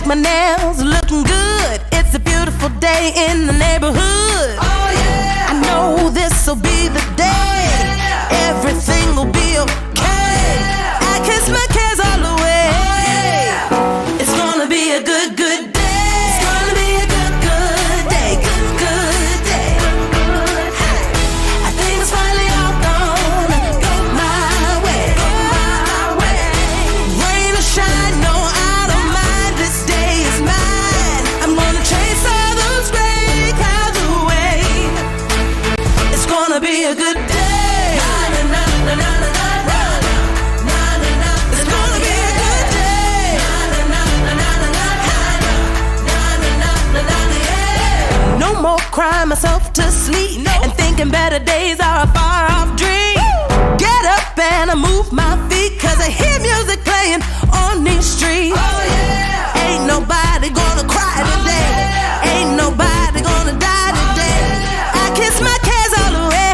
Check my nails, looking good. It's a beautiful day in the neighborhood. Oh yeah, I know this'll be the day. Everything will be okay. I kiss my cares all away. It's gonna be a good, good day. It's gonna be a good, good day. Good, good day. I think it's finally all gonna go my way. Rain or shine, no, I don't mind. This day is mine. I'm gonna chase all those gray clouds away. It's gonna be a good day. It's gonna be a good day. No more crying myself to sleep and thinking better days are a far off dream. Get up and I move my feet, cause I hear music playing on these streets. Ain't nobody gonna cry today. Ain't nobody gonna die today. I kiss my cares all away.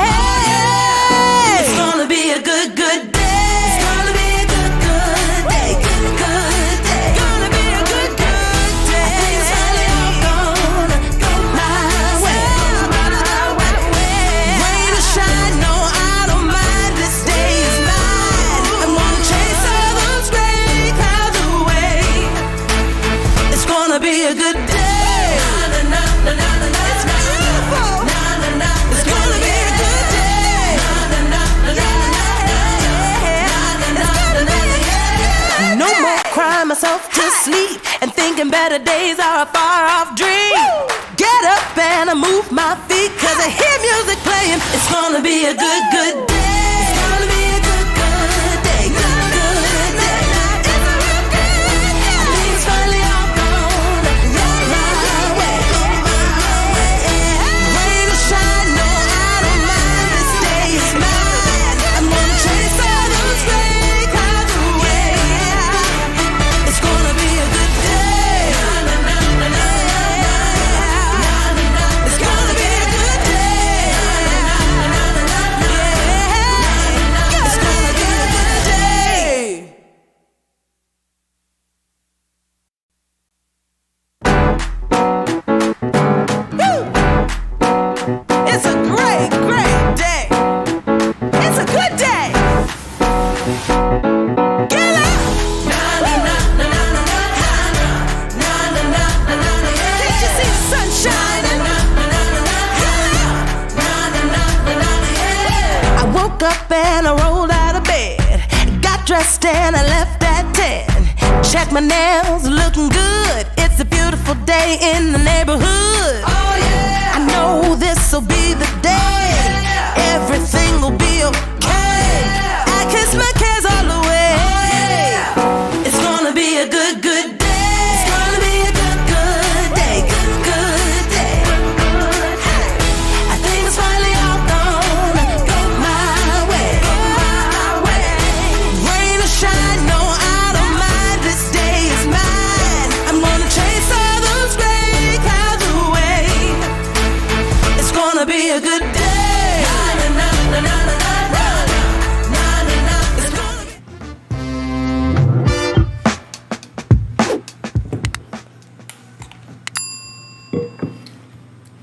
It's gonna be a good, good day. It's gonna be a good, good day. Good, good day. Gonna be a good, good day. I think it's finally all gonna go my way. Rain or shine, no, I don't mind. This day is mine. I'm gonna chase all those gray clouds away. It's gonna be a good day. It's beautiful. It's gonna be a good day. No more crying myself to sleep and thinking better days are a far off dream. Get up and I move my feet, cause I hear music playing. It's gonna be a good, good day. It's gonna be a good, good day. Good, good day. I think it's finally all gonna go my way. Rain or shine, no, I don't mind. This day is mine. I'm gonna chase all those gray clouds away. It's gonna be a good day. It's gonna be a good day. It's gonna be a good day. It's a great, great day. It's a good day. Get up. Can't you see the sun shining? I woke up and I rolled out of bed. Got dressed and I left at 10. Check my nails, looking good. It's a beautiful day in the neighborhood. Oh yeah, I know this'll be the day. Everything will be okay. I kiss my cares all away. It's gonna be a good, good day. It's gonna be a good, good day. Good, good day. I think it's finally all gonna go my way. Rain or shine, no, I don't mind. This day is mine. I'm gonna chase all those gray clouds away. It's gonna be a good day. It's gonna be.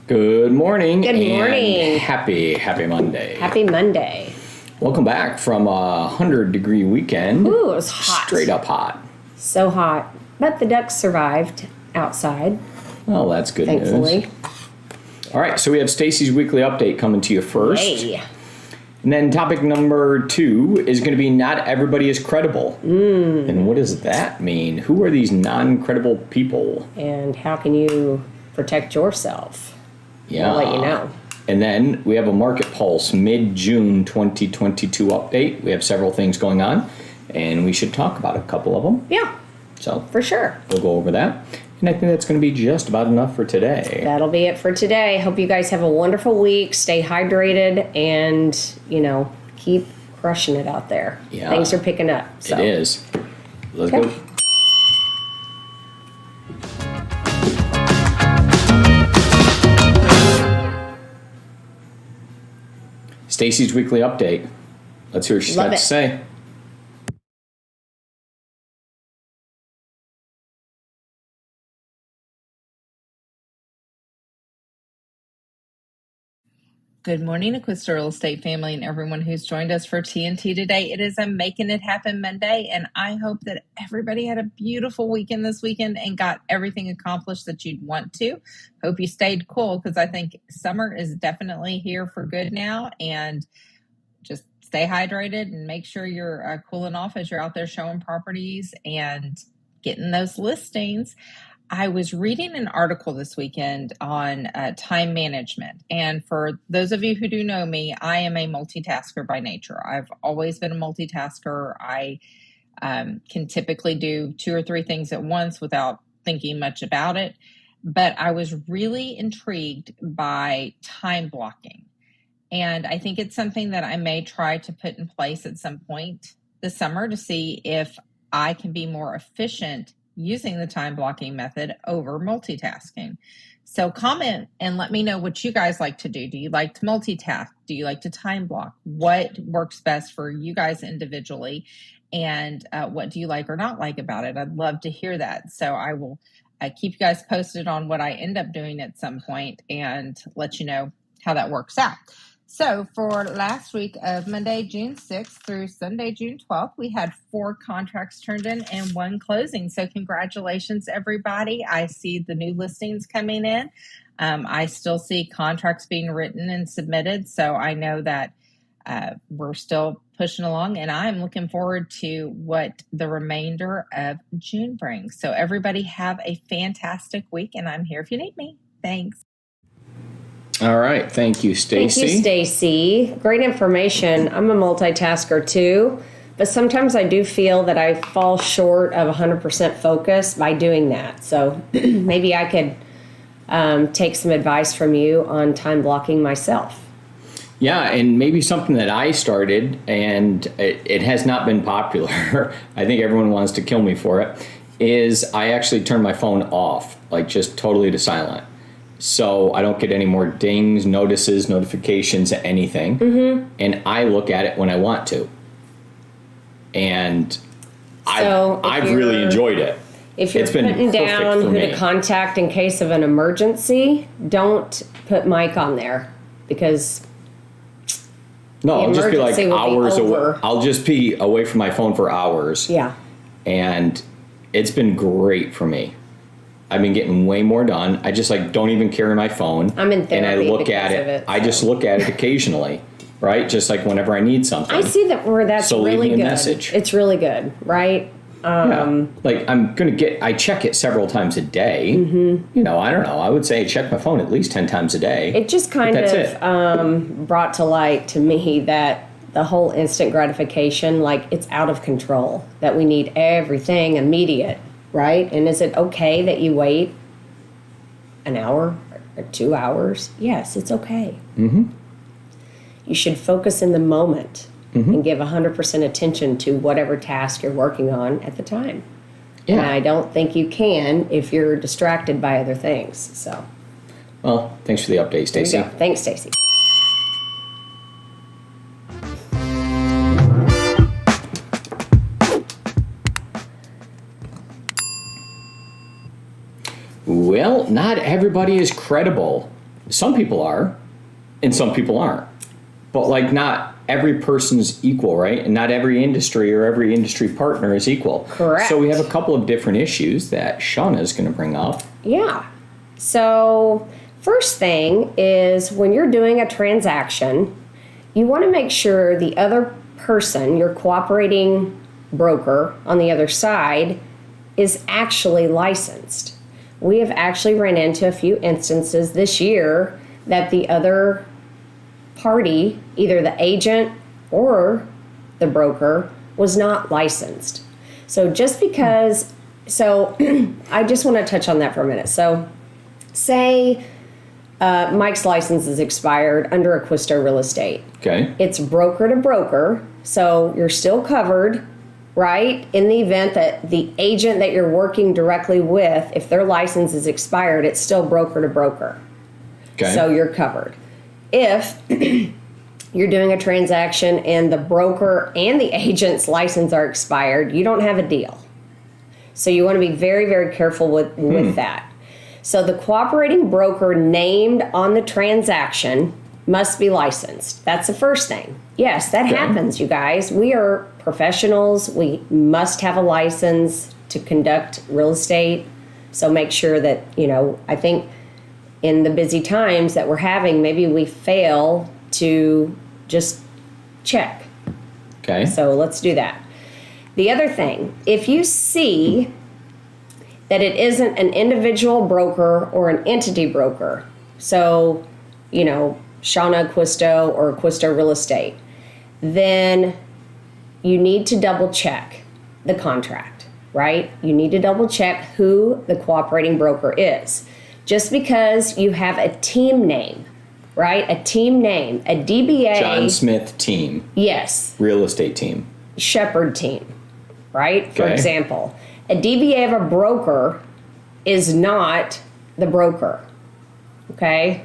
Good morning. Good morning. And happy Monday. Happy Monday. Welcome back from a 100-degree weekend. Ooh, it was hot. Straight up hot. So hot. But the ducks survived outside, Well, that's good thankfully. news. All right, so we have Stacey's weekly update coming to you first. Hey. And then topic number 2 is going to be not everybody is credible. And what does that mean? Who are these non-credible people? And how can you protect yourself? Yeah. I'll let you know. And then we have a Market Pulse mid-June 2022 update. We have several things going on, and we should talk about a couple of them. Yeah, So for sure. we'll go over that. And I think that's going to be just about enough for today. That'll be it for today. Hope you guys have a wonderful week. Stay hydrated and, keep crushing it out there. Yeah. Things are picking up. So. It is. Let's Okay. go. Stacey's weekly update. Let's hear what she's Love got to it. say. Good morning, Acquisto Real Estate family and everyone who's joined us for TNT today. It is a Making It Happen Monday, and I hope that everybody had a beautiful weekend this weekend and got everything accomplished that you'd want to. Hope you stayed cool, because I think summer is definitely here for good now, and just stay hydrated and make sure you're cooling off as you're out there showing properties and getting those listings. I was reading an article this weekend on time management. And for those of you who do know me, I am a multitasker by nature. I've always been a multitasker. I can typically do 2 or 3 things at once without thinking much about it. But I was really intrigued by time blocking. And I think it's something that I may try to put in place at some point this summer to see if I can be more efficient using the time blocking method over multitasking. So comment and let me know what you guys like to do. Do you like to multitask? Do you like to time block? What works best for you guys individually? And what do you like or not like about it? I'd love to hear that. So I will keep you guys posted on what I end up doing at some point and let you know how that works out. So for last week of Monday, June 6th through Sunday, June 12th, we had 4 contracts turned in and 1 closing. So congratulations, everybody. I see the new listings coming in. I still see contracts being written and submitted. So I know that we're still pushing along, and I'm looking forward to what the remainder of June brings. So everybody have a fantastic week, and I'm here if you need me. Thanks. All right. Thank you, Stacey. Thank you, Stacey. Great information. I'm a multitasker too, but sometimes I do feel that I fall short of 100% focus by doing that. So maybe I could take some advice from you on time blocking myself. Yeah, and maybe something that I started, and it has not been popular. I think everyone wants to kill me for it, is I actually turn my phone off, like just totally to silent. So I don't get any more dings, notices, notifications, anything. Mm-hmm. And I look at it when I want to. And So I've really enjoyed it. If you're putting down who to contact in case of an emergency, don't put Mike on there, because no, I'll just be like hours away. I'll just be away from my phone for hours. Yeah. And it's been great for me. I've been getting way more done. I just don't even carry my phone. I'm in therapy and I look at because it. of it, I just look at it occasionally, right? Just like whenever I need something. I see that where that's so really leave me good. a message. It's really good, right? Yeah. Like I check it several times a day. Mm-hmm. I don't know. I would say I check my phone at least 10 times a day. It just kind of brought to light to me that the whole instant gratification, it's out of control, that we need everything immediate. Right? And is it okay that you wait an hour or 2 hours? Yes, it's okay. Mm-hmm. You should focus in the moment and give 100% attention to whatever task you're working on at the time. Yeah. And I don't think you can if you're distracted by other things. So, well, thanks for the update, Stacey. Thanks, Stacey. Well, not everybody is credible. Some people are, and some people aren't. But not every person's equal, right? And not every industry or every industry partner is equal. Correct. So we have a couple of different issues that Shana is going to bring up. Yeah. So first thing is, when you're doing a transaction, you want to make sure the other person, your cooperating broker on the other side, is actually licensed. We have actually run into a few instances this year that the other party, either the agent or the broker, was not licensed. So just because, I just want to touch on that for a minute. So say Mike's license is expired under Acquisto Real Estate. Okay. It's broker to broker, so you're still covered, right? In the event that the agent that you're working directly with, if their license is expired, it's still broker to broker. Okay. So you're covered. If you're doing a transaction and the broker and the agent's license are expired, you don't have a deal. So you want to be very, very careful with that. So the cooperating broker named on the transaction must be licensed. That's the first thing. Yes, that happens, you guys. We are professionals. We must have a license to conduct real estate. So make sure that, I think in the busy times that we're having, maybe we fail to just check. Okay. So let's do that. The other thing, if you see that it isn't an individual broker or an entity broker, so, Shana Acquisto or Acquisto Real Estate, then you need to double check the contract, right? You need to double check who the cooperating broker is. Just because you have a team name, right? A team name, a DBA. John Smith team. Yes. Real estate team. Shepherd team, right? For Okay. example, a DBA of a broker is not the broker, okay?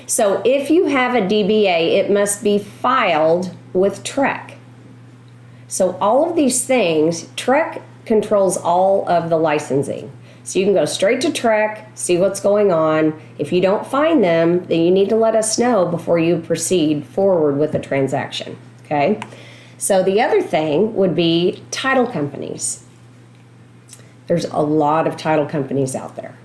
So if you have a DBA, it must be filed with TREC. So all of these things, TREC controls all of the licensing. So you can go straight to TREC, see what's going on. If you don't find them, then you need to let us know before you proceed forward with the transaction, okay? So the other thing would be title companies. There's a lot of title companies out there,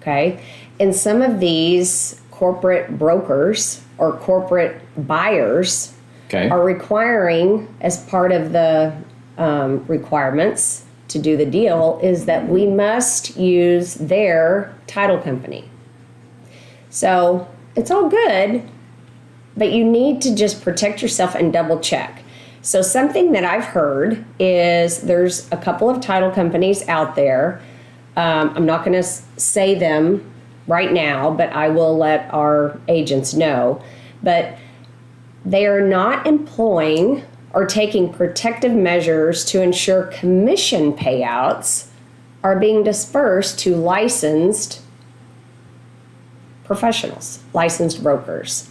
okay? And some of these corporate brokers or corporate buyers are requiring, as part of the requirements to do the deal, is that we must use their title company. So it's all good, but you need to just protect yourself and double check. So something that I've heard is there's a couple of title companies out there. I'm not going to say them right now, but I will let our agents know. But they are not employing or taking protective measures to ensure commission payouts are being dispersed to licensed professionals, licensed brokers.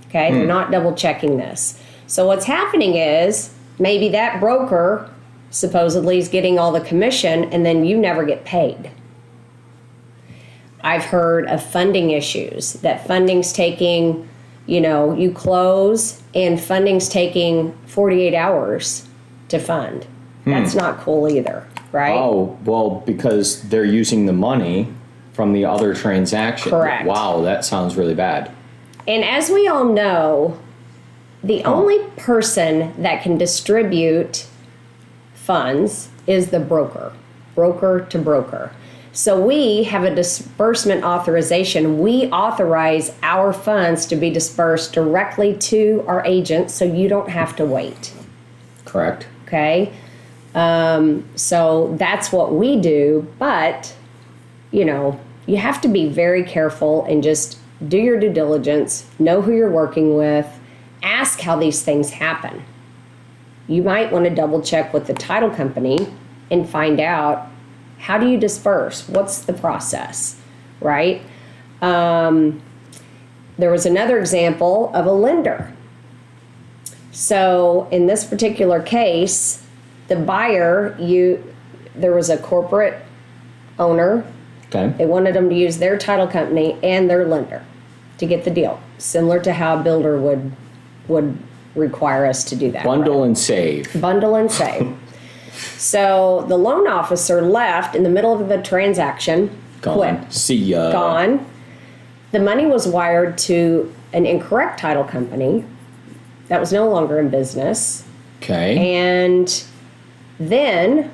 Okay, they're not double checking this. So what's happening is maybe that broker supposedly is getting all the commission and then you never get paid. I've heard of funding issues, that funding's taking, you close and funding's taking 48 hours to fund. That's not cool either, right? Oh, well, because they're using the money from the other transaction. Correct. Wow, that sounds really bad. And as we all know, the only person that can distribute funds is the broker to broker. So we have a disbursement authorization. We authorize our funds to be dispersed directly to our agent so you don't have to wait. Correct. Okay? So that's what we do, but, you have to be very careful and just do your due diligence, know who you're working with, ask how these things happen. You might want to double check with the title company and find out, how do you disperse? What's the process, right? There was another example of a lender. So in this particular case, the buyer, there was a corporate owner. Okay. They wanted them to use their title company and their lender to get the deal, similar to how a builder would require us to do that. Bundle and save. Bundle and save. So the loan officer left in the middle of the transaction, Gone. quit, See ya. gone. The money was wired to an incorrect title company that was no longer in business. Okay. And then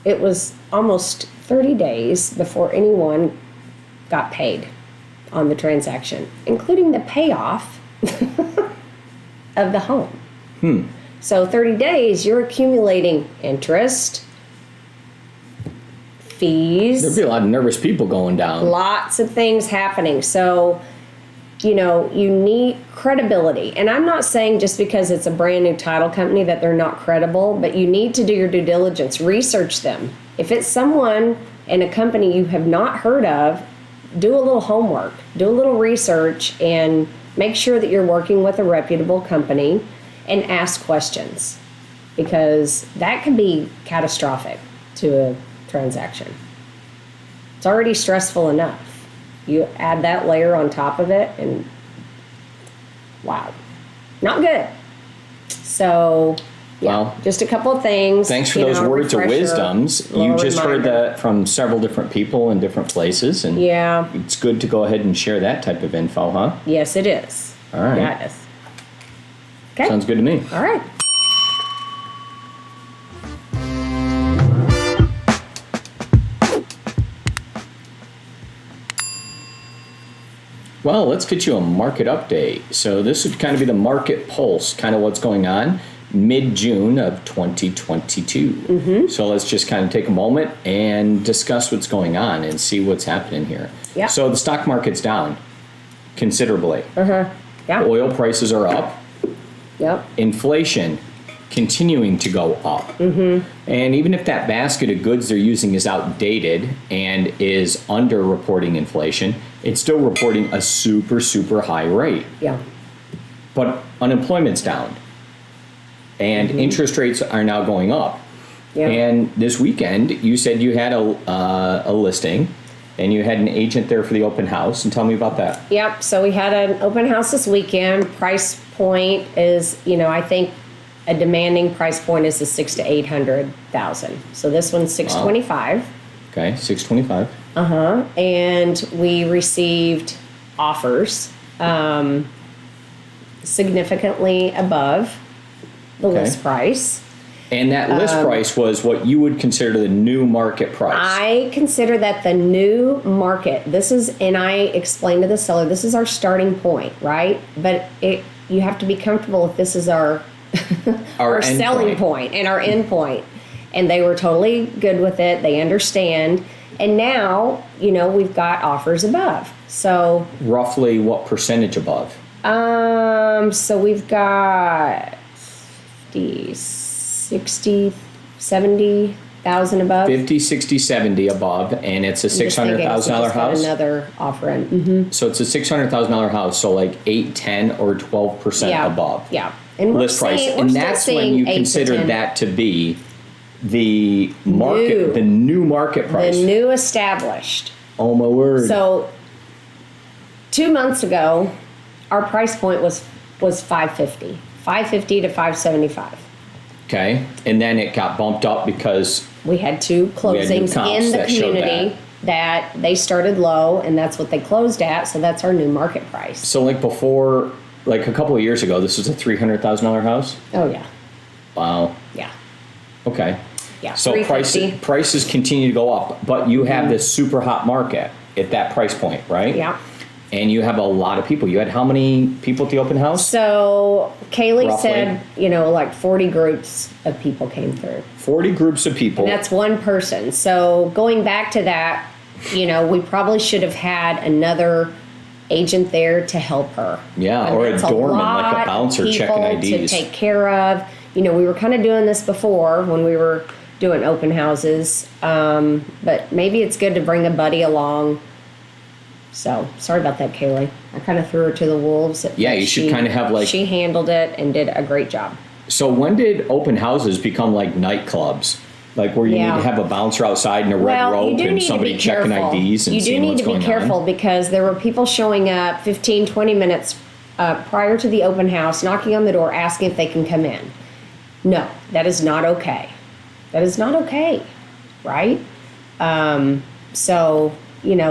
it was almost 30 days before anyone got paid on the transaction, including the payoff of the home. So 30 days, you're accumulating interest, fees. There'd be a lot of nervous people going down. Lots of things happening. So, you need credibility. And I'm not saying just because it's a brand new title company that they're not credible, but you need to do your due diligence. Research them. If it's someone in a company you have not heard of, do a little homework, do a little research, and make sure that you're working with a reputable company and ask questions, because that can be catastrophic to a transaction. It's already stressful enough. You add that layer on top of it, and wow, not good. So, yeah, Well, just a couple of things. Thanks for those words of refresher, wisdoms. You little just heard reminder. that from several different people in different places, and Yeah, it's good to go ahead and share that type of info, huh? yes, it is. All right. Yeah, it is. Okay. Sounds good to me. All right. Well, let's get you a market update. So this would kind of be the market pulse, kind of what's going on mid-June of 2022. So let's just kind of take a moment and discuss what's going on and see what's happening here. Yeah. So the stock market's down considerably. Yeah. Oil prices are up. Yep. Inflation continuing to go up. And even if that basket of goods they're using is outdated and is under-reporting inflation, it's still reporting a super, super high rate. Yeah. But unemployment's down. And interest rates are now going up. Yeah. And this weekend, you said you had a listing and you had an agent there for the open house. And tell me about that. Yep. So we had an open house this weekend. Price point is, I think a demanding price point is the 600,000 to 800,000. So this one's 625. Okay, 625. And we received offers significantly above the Okay. list price. And that list price was what you would consider the new market price. I consider that the new market. This is, and I explained to the seller, this is our starting point, right? But you have to be comfortable if this is our Our our end selling point. point and our end point. And they were totally good with it. They understand. And now, we've got offers above. So, Roughly what percentage above? so we've got 50, 60, 70,000 above. 50, 60, 70 above, and it's a $600,000 house. Another offer in. So it's a $600,000 house, so like 8, 10, or 12% Yeah. above Yeah. And we're list price. seeing- we're And still that's when seeing you 8 to consider 10. that to be the market, the new market price. The new established. Oh my word. So 2 months ago, our price point was 550. 550 to 575. Okay, and then it got bumped up because We had two We had new closings comps in the that showed community that they started low, and that's what they closed at. So that's our new market price. so like before, like a couple of years ago, this was a $300,000 house. Oh yeah, Wow. yeah, Okay. yeah. So 350. prices continue to go up, but you have this super hot market at that price point, right? Yeah. And you have a lot of people. You had how many people at the open house? So Kaylee Roughly. said, like 40 groups of people came through. 40 groups of people. And that's one person. So going back to that, we probably should have had another agent there to help her. Yeah, or a that's doorman, like a lot of bouncer checking people IDs. to take care of. We were kind of doing this before when we were doing open houses, but maybe it's good to bring a buddy along. So sorry about that, Kaylee. I kind of threw her to the wolves. Yeah, you should kind of have, like- she handled it and did a great job. So when did open houses become like nightclubs? Like where you Yeah. need to have a bouncer outside in a red Well, you robe do and need to somebody be checking careful. IDs and You do seeing need what's to be going careful on? because there were people showing up 15, 20 minutes prior to the open house, knocking on the door, asking if they can come in. No, that is not okay. That is not okay, right? So,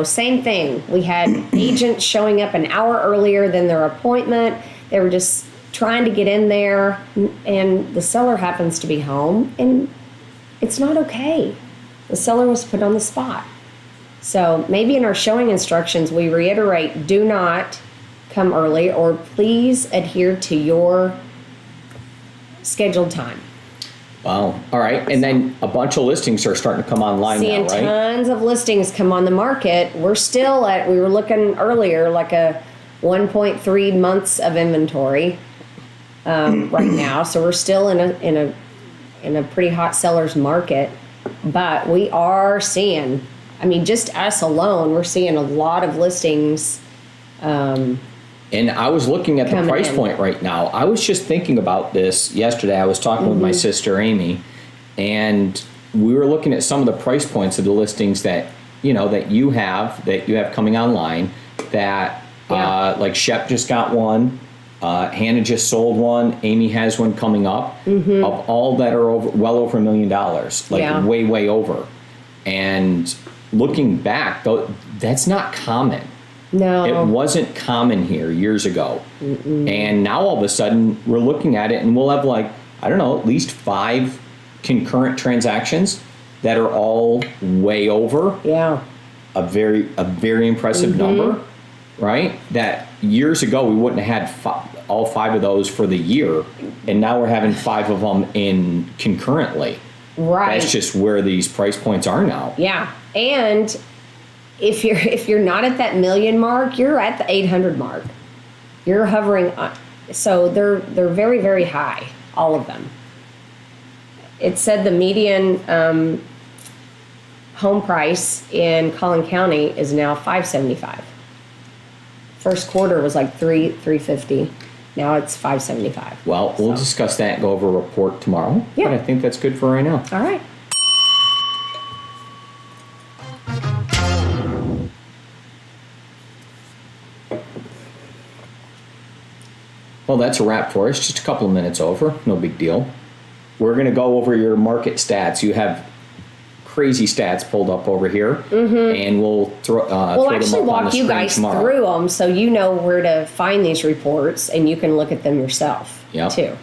same thing. We had agents showing up an hour earlier than their appointment. They were just trying to get in there, and the seller happens to be home, and it's not okay. The seller was put on the spot. So maybe in our showing instructions, we reiterate, do not come early, or please adhere to your scheduled time. Wow. All right. And then a bunch of listings are starting to come online Seeing now, right? tons of listings come on the market. We're still we were looking earlier, like a 1.3 months of inventory right now. So we're still in a pretty hot seller's market, but we are seeing, just us alone, we're seeing a lot of listings. And I was looking at the Coming price in. point right now. I was just thinking about this yesterday. I was talking with my sister Amy, and we were looking at some of the price points of the listings that you have coming online. That Yeah. like Shep just got one. Hannah just sold one. Amy has one coming up. Of all that are well over $1 million, like way over. And looking back, though, that's not common. No. It wasn't common here years ago. And now all of a sudden we're looking at it and we'll have like, I don't know, at least 5 concurrent transactions that are all way over. Yeah. A very impressive number, right? That years ago we wouldn't have had all 5 of those for the year, and now we're having 5 of them in concurrently. Right. That's just where these price points are now. Yeah. And if you're not at that million mark, you're at the 800 mark. You're hovering on, so they're very, very high, all of them. It said the median home price in Collin County is now $575. First quarter was like $350. Now it's $575. Well, we'll discuss that and go over a report tomorrow. Yeah. But I think that's good for right now. All right. Well, that's a wrap for us. Just a couple of minutes over. No big deal. We're going to go over your market stats. You have crazy stats pulled up over here, and we'll throw them up on the walk you screen guys tomorrow. through them so you know where to find these reports, and you can look at them yourself too.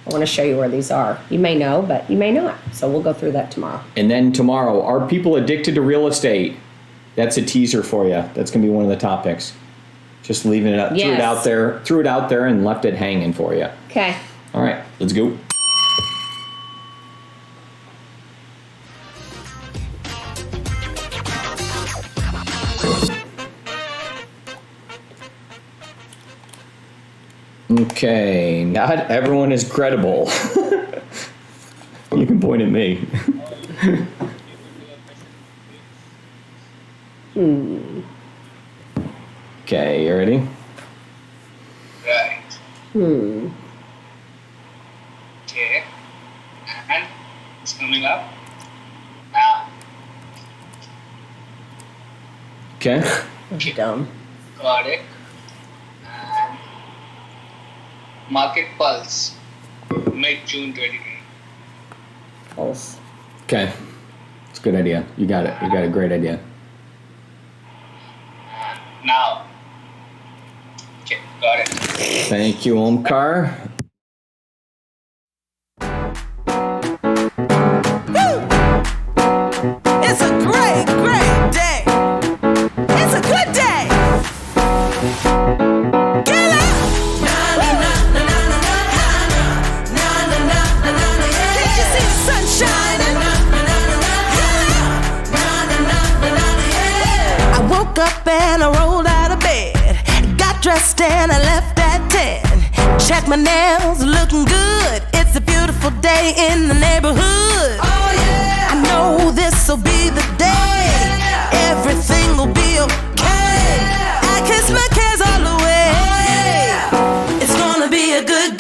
I want to show you where these are. You may know, but you may not. So we'll go through that tomorrow. And then tomorrow, are people addicted to real estate? That's a teaser for you. That's going to be one of the topics. Just leaving it up, threw it out there and left it hanging for you. Okay. All right, let's go. Okay, not everyone is credible. You can point at me. Okay, you ready? Right. Okay. And it's coming up. Now. Okay. Okay. Dumb. Got it. And market pulse. Mid-June 2020. False. Okay. It's a good idea. You got it. You got a great idea. Now. Okay, got it. Thank you, Omkar. It's a great, great day. It's a good day. Get up. Can't you see the sun shining? I woke up and I rolled out of bed. Got dressed and I left at 10. Check my nails, looking good. It's a beautiful day in the neighborhood. Oh yeah. I know this'll be the day. Everything will be okay. I kiss my cares all away. It's gonna be a good